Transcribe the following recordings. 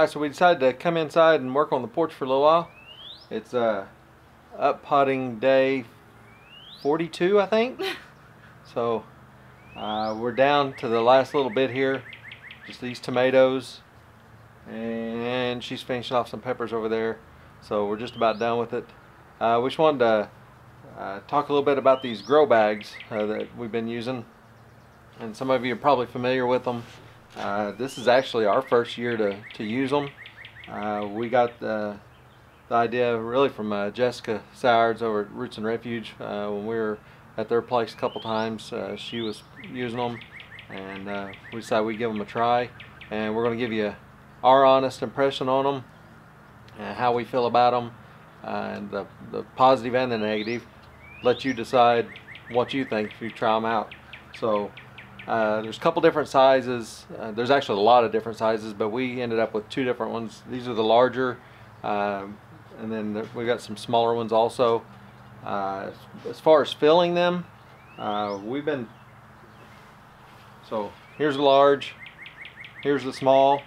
Alright, so we decided to come inside and work on the porch for a little while. It's up potting day 42, I think. So we're down to the last little bit here, just these tomatoes, and she's finishing off some peppers over there. So we're just about done with it. We just wanted to talk a little bit about these grow bags that we've been using, and some of you are probably familiar with them. This is actually our first year to use them. We got the idea really from Jessica Sowards over at Roots and Refuge. When we were at their place a couple times, she was using them, and we decided we'd give them a try. And we're going to give you our honest impression on them, and how we feel about them, and the positive and the negative. Let you decide what you think if you try them out. So there's a couple different sizes. There's actually a lot of different sizes, but we ended up with two different ones. These are the larger, and then we got some smaller ones also. As far as filling them, so here's the large, here's the small,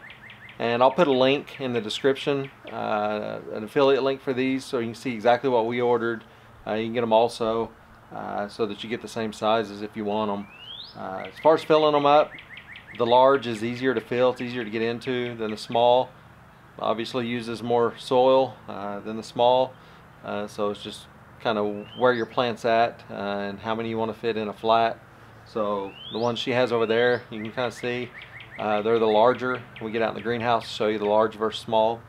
and I'll put a link in the description, an affiliate link for these, so you can see exactly what we ordered. You can get them also, so that you get the same sizes if you want them. As far as filling them up, the large is easier to fill, it's easier to get into than the small. Obviously uses more soil than the small, so it's just kind of where your plant's at and how many you want to fit in a flat. So the ones she has over there, you can kind of see, they're the larger. We get out in the greenhouse to show you the large versus small.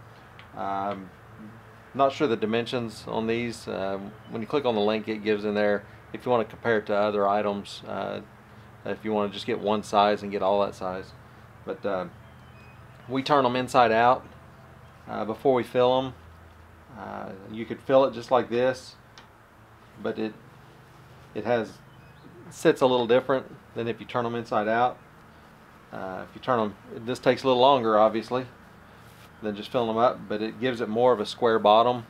Not sure the dimensions on these. When you click on the link, it gives in there if you want to compare it to other items, if you want to just get one size and get all that size. But we turn them inside out before we fill them. You could fill it just like this, but it sits a little different than if you turn them inside out. If you turn them, this takes a little longer obviously than just filling them up, but it gives it more of a square bottom,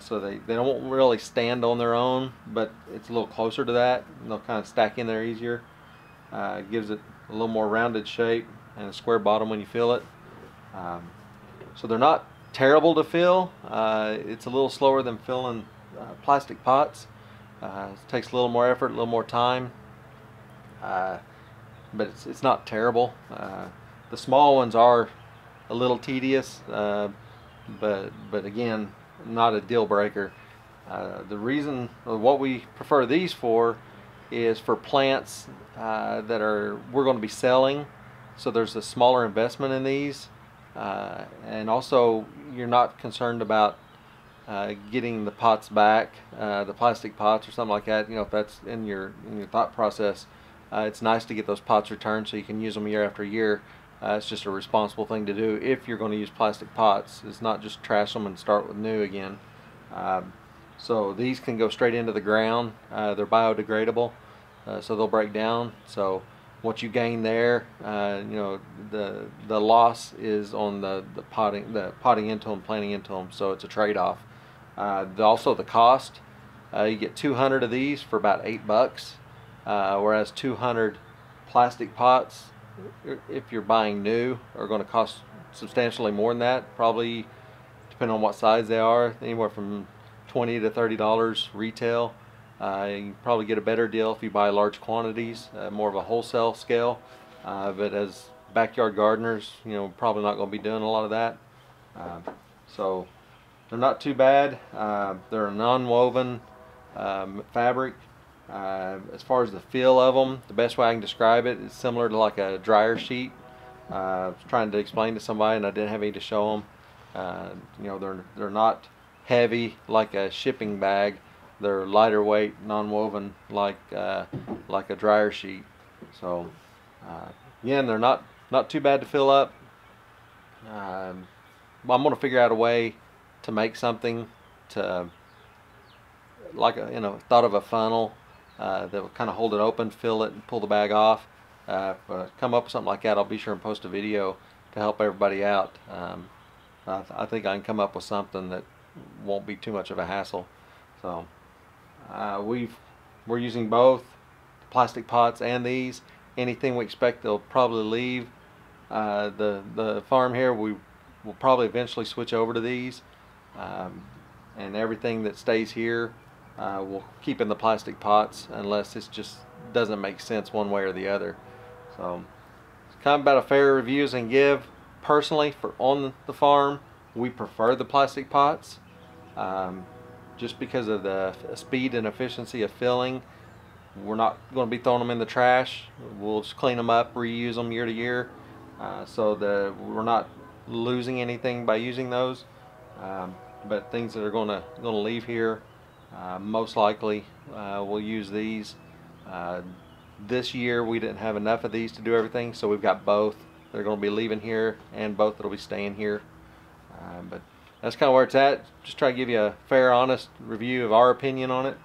so they don't really stand on their own, but it's a little closer to that, and they'll kind of stack in there easier. It gives it a little more rounded shape and a square bottom when you fill it. So they're not terrible to fill. It's a little slower than filling plastic pots. It takes a little more effort, a little more time, but it's not terrible. The small ones are a little tedious, but again, not a deal breaker. The reason, or what we prefer these for, is for plants that we're going to be selling. So there's a smaller investment in these, and also you're not concerned about getting the pots back, the plastic pots or something like that. You know, if that's in your thought process, it's nice to get those pots returned so you can use them year after year. It's just a responsible thing to do if you're going to use plastic pots. It's not just trash them and start with new again. So these can go straight into the ground. They're biodegradable, so they'll break down. So what you gain there, you know, the loss is on the potting into them, planting into them. So it's a trade-off. Also the cost, you get 200 of these for about $8, whereas 200 plastic pots, if you're buying new, are going to cost substantially more than that. Probably, depending on what size they are, anywhere from $20 to $30 retail. You can probably get a better deal if you buy large quantities, more of a wholesale scale. But as backyard gardeners, you know, probably not going to be doing a lot of that. So they're not too bad. They're a non-woven fabric. As far as the feel of them, the best way I can describe it is similar to like a dryer sheet. I was trying to explain to somebody and I didn't have any to show them. You know, they're not heavy like a shipping bag. They're lighter weight, non-woven like a dryer sheet. So again, they're not too bad to fill up. I'm going to figure out a way to make something to, like thought of a funnel that will kind of hold it open, fill it, and pull the bag off. If I come up with something like that, I'll be sure and post a video to help everybody out. I think I can come up with something that won't be too much of a hassle. So we're using both plastic pots and these. Anything we expect they'll probably leave the farm here, we we'll probably eventually switch over to these, and everything that stays here we'll keep in the plastic pots unless it just doesn't make sense one way or the other. So it's kind of about a fair reviews and give. Personally, for on the farm, we prefer the plastic pots, just because of the speed and efficiency of filling. We're not going to be throwing them in the trash. We'll just clean them up, reuse them year to year, so that we're not losing anything by using those. But things that are going to leave here, most likely we'll use these. This year we didn't have enough of these to do everything, so we've got both. They're going to be leaving here and both that'll be staying here. But that's kind of where it's at. Just try to give you a fair, honest review of our opinion on it.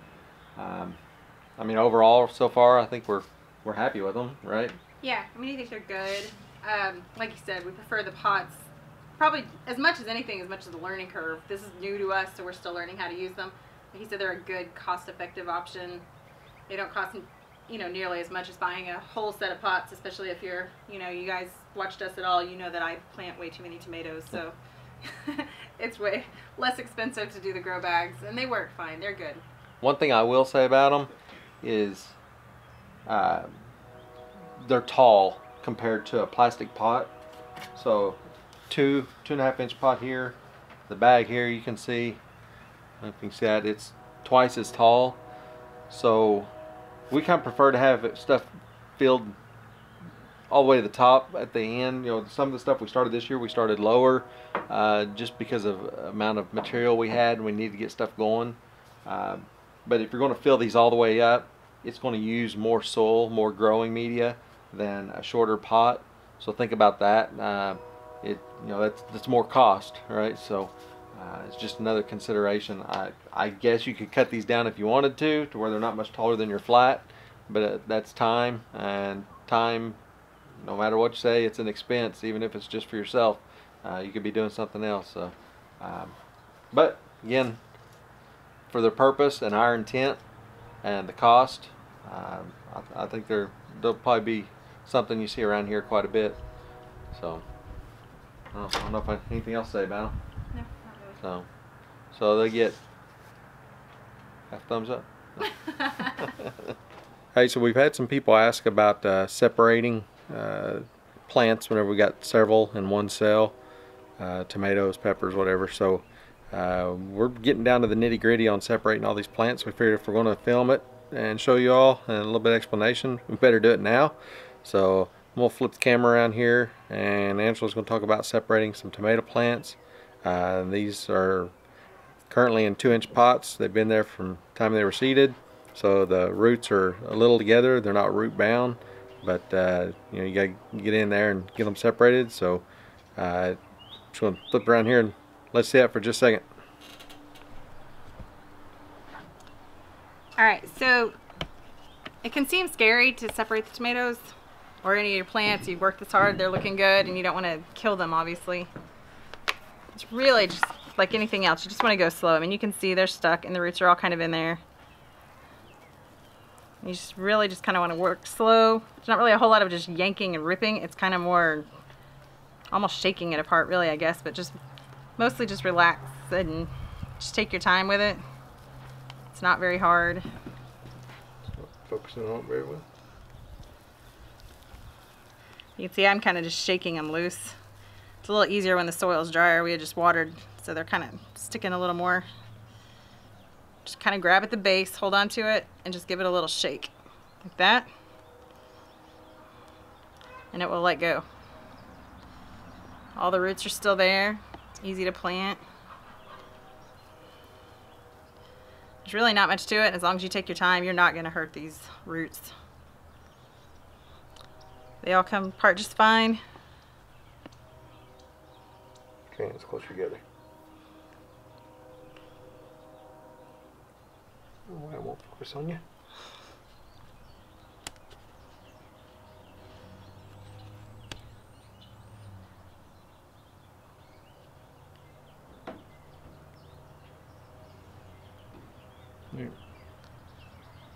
I mean, overall, so far, I think we're happy with them, right? Yeah, I mean, I think they're good. Like you said, we prefer the pots, probably as much as anything, as much as the learning curve. This is new to us, so we're still learning how to use them. Like he said, they're a good, cost-effective option. They don't cost, nearly as much as buying a whole set of pots, especially if you're, you guys watched us at all, you know that I plant way too many tomatoes, so it's way less expensive to do the grow bags, and they work fine. They're good. One thing I will say about them is they're tall compared to a plastic pot. So 2.5 inch pot here, the bag here you can see, I don't know if you can see that, it's twice as tall. So we kind of prefer to have stuff filled all the way to the top at the end. Some of the stuff we started this year, we started lower, just because of amount of material we had and we need to get stuff going. But if you're going to fill these all the way up, it's going to use more soil, more growing media than a shorter pot. So think about that. That's more cost, right? So it's just another consideration. I guess you could cut these down if you wanted to where they're not much taller than your flat, but that's time, and time, no matter what you say, it's an expense. Even if it's just for yourself, you could be doing something else. So, but again, for their purpose and our intent and the cost, I think they'll probably be something you see around here quite a bit. So I don't know if I have anything else to say about them. No, not really. So they get half thumbs up. Hey, so we've had some people ask about separating plants whenever we got several in one cell, tomatoes, peppers, whatever. So we're getting down to the nitty-gritty on separating all these plants. We figured if we're going to film it and show you all and a little bit of explanation, we better do it now. So we'll flip the camera around here, and Angela's going to talk about separating some tomato plants. These are currently in 2-inch pots. They've been there from the time they were seeded, so the roots are a little together. They're not root bound, but you got to get in there and get them separated. So just going to flip around here and let's see that for just a second. Alright, so it can seem scary to separate the tomatoes or any of your plants. You've worked this hard, they're looking good, and you don't want to kill them, obviously. It's really just like anything else. You just want to go slow. I mean, you can see they're stuck and the roots are all kind of in there. You just really just kind of want to work slow. It's not really a whole lot of just yanking and ripping. It's kind of more almost shaking it apart, really, I guess, but just mostly just relax and just take your time with it. It's not very hard. Focusing on it very well. You can see I'm kind of just shaking them loose. It's a little easier when the soil's drier. We had just watered, so they're kind of sticking a little more. Just kind of grab at the base, hold on to it, and just give it a little shake. Like that. And it will let go. All the roots are still there. It's easy to plant. There's really not much to it. As long as you take your time, you're not going to hurt these roots. They all come apart just fine. Okay, it's closer together. Oh, I won't focus on you.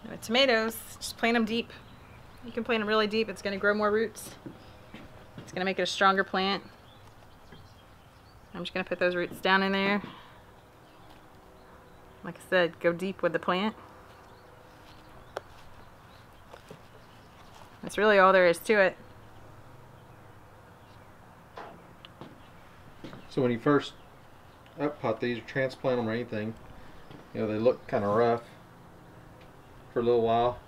Now with tomatoes, just plant them deep. You can plant them really deep. It's going to grow more roots. It's going to make it a stronger plant. I'm just going to put those roots down in there. Like I said, go deep with the plant. That's really all there is to it. So when you first pot these or transplant them or anything, you know, they look kind of rough for a little while,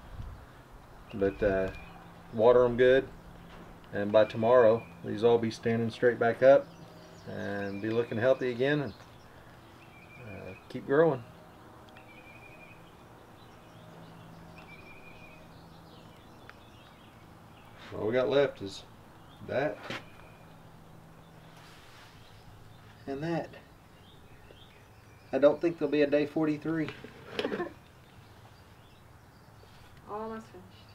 but water them good, and by tomorrow these all be standing straight back up and be looking healthy again, and keep growing. All we got left is that and that. I don't think there'll be a day 43. Almost finished.